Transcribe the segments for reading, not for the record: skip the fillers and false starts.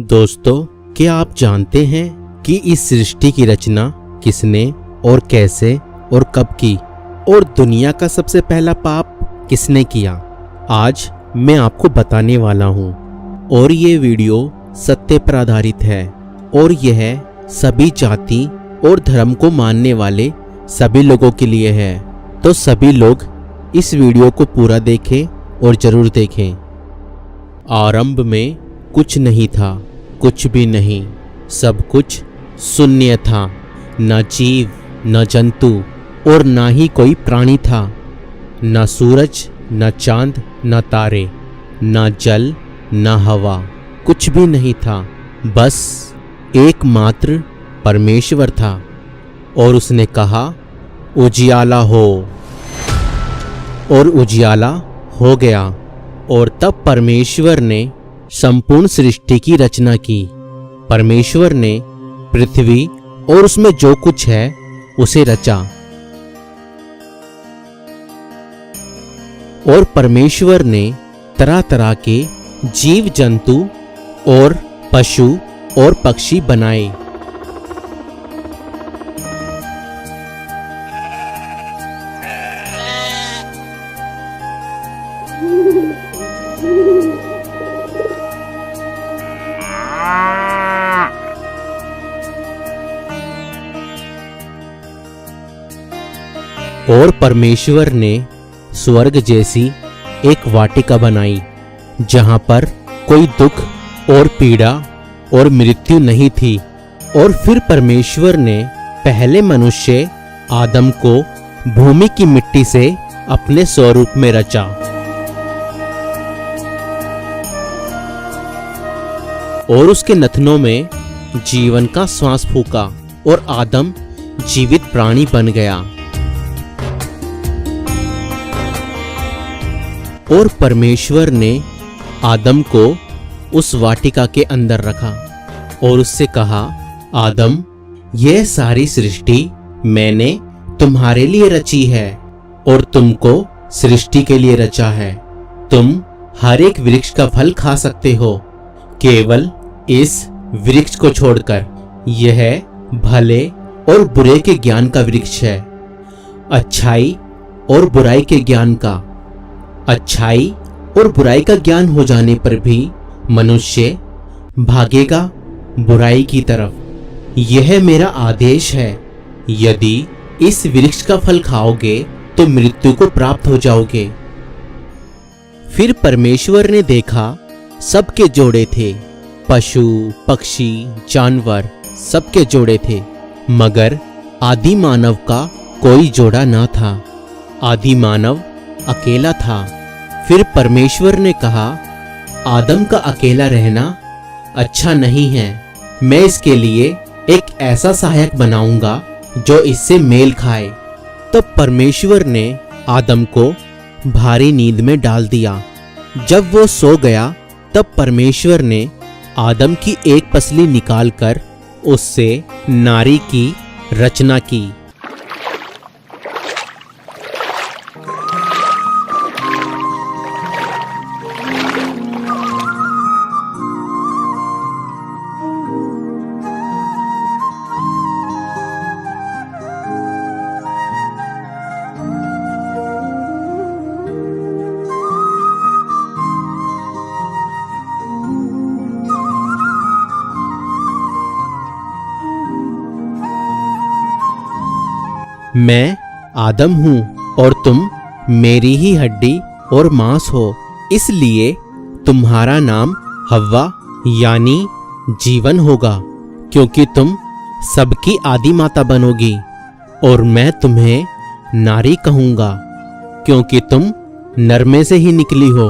दोस्तों, क्या आप जानते हैं कि इस सृष्टि की रचना किसने और कैसे और कब की, और दुनिया का सबसे पहला पाप किसने किया? आज मैं आपको बताने वाला हूँ। और ये वीडियो सत्य पर आधारित है और यह सभी जाति और धर्म को मानने वाले सभी लोगों के लिए है। तो सभी लोग इस वीडियो को पूरा देखें और जरूर देखें। आरंभ में कुछ नहीं था, कुछ भी नहीं, सब कुछ शून्य था। न जीव, न जंतु और ना ही कोई प्राणी था। न सूरज, न चांद, न तारे, न जल, न हवा, कुछ भी नहीं था। बस एकमात्र परमेश्वर था। और उसने कहा, उजियाला हो। और उजियाला हो गया। और तब परमेश्वर ने संपूर्ण सृष्टि की रचना की। परमेश्वर ने पृथ्वी और उसमें जो कुछ है उसे रचा। और परमेश्वर ने तरह तरह के जीव जंतु और पशु और पक्षी बनाए। और परमेश्वर ने स्वर्ग जैसी एक वाटिका बनाई, जहां पर कोई दुख और पीड़ा और मृत्यु नहीं थी। और फिर परमेश्वर ने पहले मनुष्य आदम को भूमि की मिट्टी से अपने स्वरूप में रचा। और उसके नथनों में जीवन का श्वास फूंका और आदम जीवित प्राणी बन गया। और परमेश्वर ने आदम को उस वाटिका के अंदर रखा और उससे कहा, आदम, यह सारी सृष्टि मैंने तुम्हारे लिए रची है और तुमको सृष्टि के लिए रचा है। तुम हर एक वृक्ष का फल खा सकते हो, केवल इस वृक्ष को छोड़कर। यह भले और बुरे के ज्ञान का वृक्ष है, अच्छाई और बुराई के ज्ञान का। अच्छाई और बुराई का ज्ञान हो जाने पर भी मनुष्य भागेगा बुराई की तरफ। यह मेरा आदेश है, यदि इस वृक्ष का फल खाओगे तो मृत्यु को प्राप्त हो जाओगे। फिर परमेश्वर ने देखा, सबके जोड़े थे, पशु पक्षी जानवर सबके जोड़े थे, मगर आदि मानव का कोई जोड़ा ना था। आदि मानव अकेला था। फिर परमेश्वर ने कहा, आदम का अकेला रहना अच्छा नहीं है। मैं इसके लिए एक ऐसा सहायक बनाऊंगा जो इससे मेल खाए। तब परमेश्वर ने आदम को भारी नींद में डाल दिया। जब वो सो गया तब परमेश्वर ने आदम की एक पसली निकालकर उससे नारी की रचना की। मैं आदम हूँ और तुम मेरी ही हड्डी और मांस हो, इसलिए तुम्हारा नाम हव्वा यानी जीवन होगा, क्योंकि तुम सबकी आदि माता बनोगी। और मैं तुम्हें नारी कहूँगा, क्योंकि तुम नर में से ही निकली हो।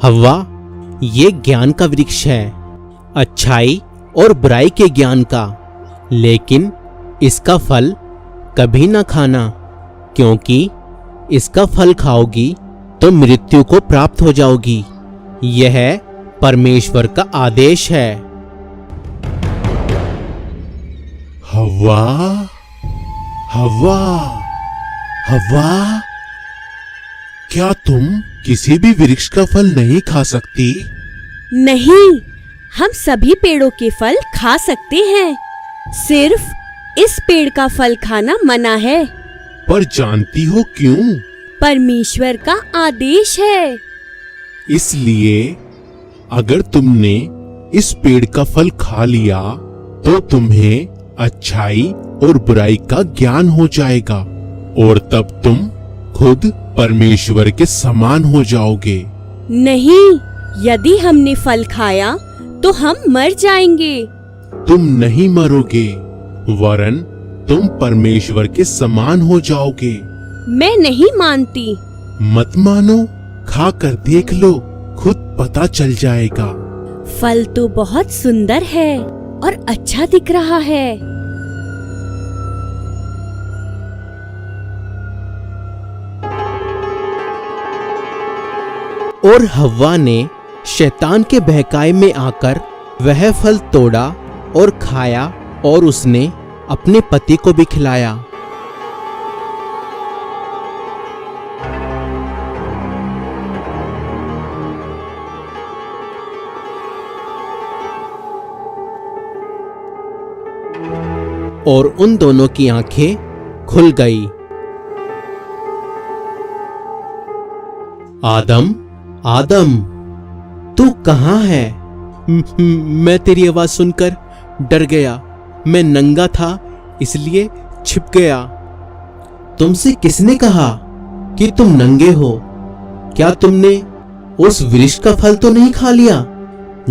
हव्वा ये ज्ञान का वृक्ष है, अच्छाई और बुराई के ज्ञान का, लेकिन इसका फल कभी ना खाना, क्योंकि इसका फल खाओगी तो मृत्यु को प्राप्त हो जाओगी। यह परमेश्वर का आदेश है। हव्वा, हव्वा, हव्वा, क्या तुम किसी भी वृक्ष का फल नहीं खा सकती? नहीं, हम सभी पेड़ों के फल खा सकते हैं। सिर्फ इस पेड़ का फल खाना मना है। पर जानती हो क्यों? परमेश्वर का आदेश है। इसलिए अगर तुमने इस पेड़ का फल खा लिया तो तुम्हें अच्छाई और बुराई का ज्ञान हो जाएगा और तब तुम खुद परमेश्वर के समान हो जाओगे। नहीं, यदि हमने फल खाया तो हम मर जाएंगे। तुम नहीं मरोगे, वरन तुम परमेश्वर के समान हो जाओगे। मैं नहीं मानती। मत मानो, खा कर देख लो, खुद पता चल जाएगा। फल तो बहुत सुंदर है और अच्छा दिख रहा है। और हव्वा ने शैतान के बहकावे में आकर वह फल तोड़ा और खाया और उसने अपने पति को भी खिलाया। और उन दोनों की आंखें खुल गई। आदम, आदम, तू कहाँ है? मैं तेरी आवाज सुनकर डर गया। मैं नंगा था इसलिए छिप गया। तुमसे किसने कहा कि तुम नंगे हो? क्या तुमने उस वृक्ष का फल तो नहीं खा लिया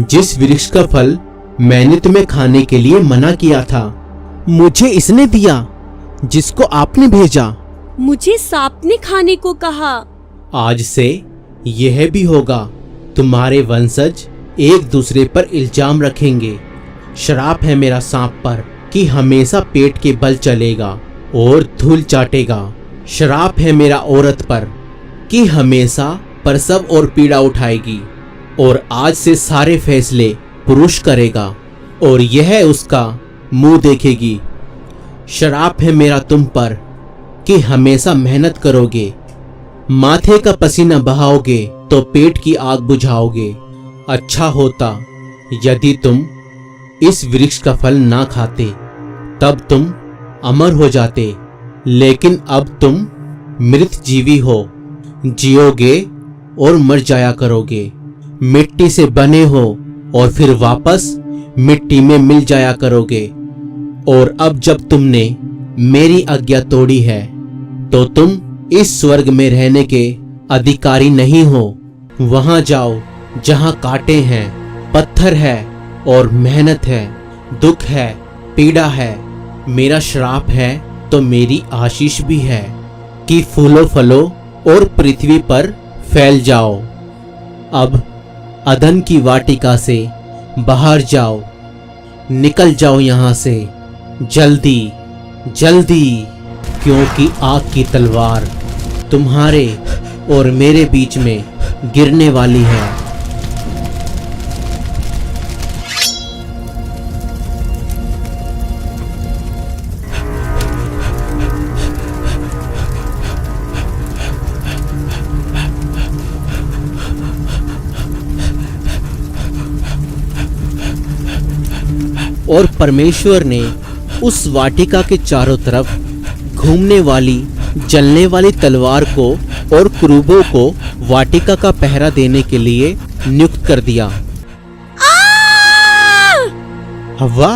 जिस वृक्ष का फल मैंने तुम्हें खाने के लिए मना किया था? मुझे इसने दिया जिसको आपने भेजा। मुझे सांप ने खाने को कहा। आज से यह भी होगा, तुम्हारे वंशज एक दूसरे पर इल्जाम रखेंगे। श्राप है मेरा सांप पर कि हमेशा पेट के बल चलेगा और धूल चाटेगा। श्राप है मेरा औरत पर कि हमेशा प्रसव और पीड़ा उठाएगी। और आज से सारे फैसले पुरुष करेगा और यह उसका मुंह देखेगी। श्राप है मेरा तुम पर कि हमेशा मेहनत करोगे, माथे का पसीना बहाओगे तो पेट की आग बुझाओगे। अच्छा होता यदि तुम इस वृक्ष का फल ना खाते, तब तुम अमर हो जाते। लेकिन अब तुम मृत जीवी हो, जियोगे और मर जाया करोगे। मिट्टी से बने हो और फिर वापस मिट्टी में मिल जाया करोगे। और अब जब तुमने मेरी आज्ञा तोड़ी है तो तुम इस स्वर्ग में रहने के अधिकारी नहीं हो। वहां जाओ जहां कांटे हैं, पत्थर है और मेहनत है, दुख है, पीड़ा है। मेरा श्राप है तो मेरी आशीष भी है कि फूलो फलो और पृथ्वी पर फैल जाओ। अब अदन की वाटिका से बाहर जाओ, निकल जाओ यहां से जल्दी जल्दी, क्योंकि आग की तलवार तुम्हारे और मेरे बीच में गिरने वाली है। और परमेश्वर ने उस वाटिका के चारों तरफ घूमने वाली जलने वाली तलवार को और क्रूबों को वाटिका का पहरा देने के लिए नियुक्त कर दिया। हव्वा,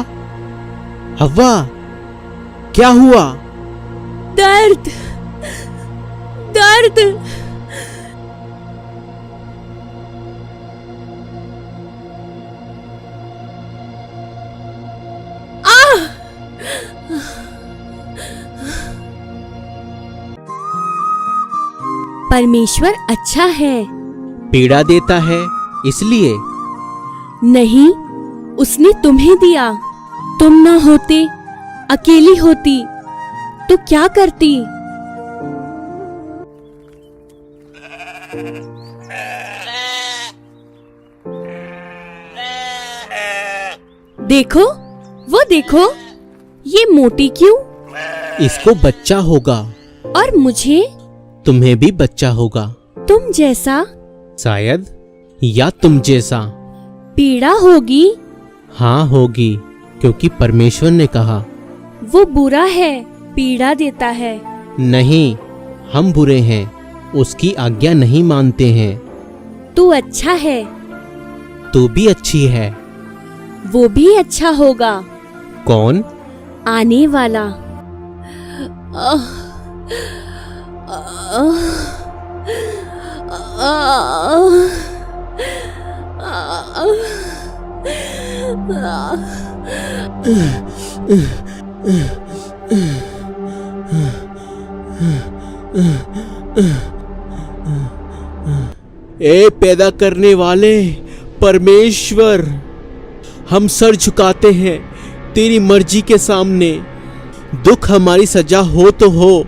हव्वा, क्या हुआ? दर्द, दर्द। परमेश्वर अच्छा है। पीड़ा देता है इसलिए? नहीं, उसने तुम्हें दिया। तुम ना होते, अकेली होती तो क्या करती? देखो, वो देखो, ये मोटी क्यों? इसको बच्चा होगा और मुझे तुम्हें भी बच्चा होगा, तुम जैसा शायद, या तुम जैसा। पीड़ा होगी। हाँ होगी, क्योंकि परमेश्वर ने कहा। वो बुरा है, पीड़ा देता है। नहीं, हम बुरे हैं, उसकी आज्ञा नहीं मानते हैं। तू अच्छा है, तू भी अच्छी है। वो भी अच्छा होगा, कौन? आने वाला। आह, आह, आह, ए पैदा करने वाले परमेश्वर, हम सर झुकाते हैं तेरी मर्जी के सामने। दुख हमारी सजा हो तो हो,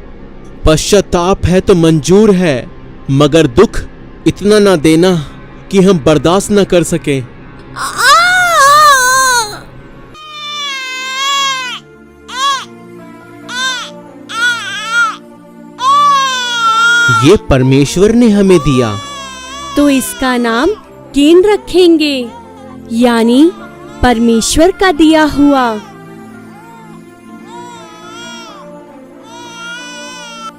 पश्चाताप है तो मंजूर है, मगर दुख इतना ना देना कि हम बर्दाश्त न कर सके। ये परमेश्वर ने हमें दिया, तो इसका नाम केन रखेंगे, यानी परमेश्वर का दिया हुआ।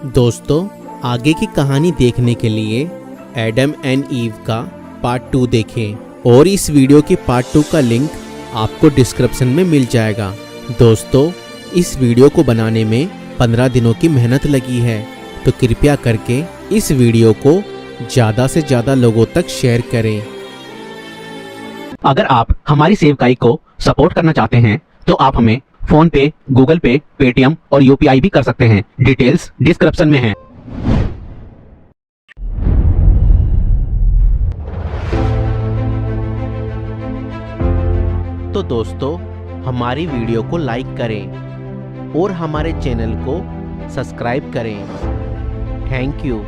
दोस्तों, आगे की कहानी देखने के लिए एडम एंड ईव का पार्ट 2 देखें और इस वीडियो के पार्ट 2 का लिंक आपको डिस्क्रिप्शन में मिल जाएगा। दोस्तों, इस वीडियो को बनाने में 15 दिनों की मेहनत लगी है, तो कृपया करके इस वीडियो को ज़्यादा से ज़्यादा लोगों तक शेयर करें। अगर आप हमारी सेवकाई को सपोर्ट करना चाहते हैं तो आप हमें फोन पे, गूगल पे, पेटीएम और यूपीआई भी कर सकते हैं। डिटेल्स डिस्क्रिप्शन में हैं। तो दोस्तों, हमारी वीडियो को लाइक करें और हमारे चैनल को सब्सक्राइब करें। Thank you.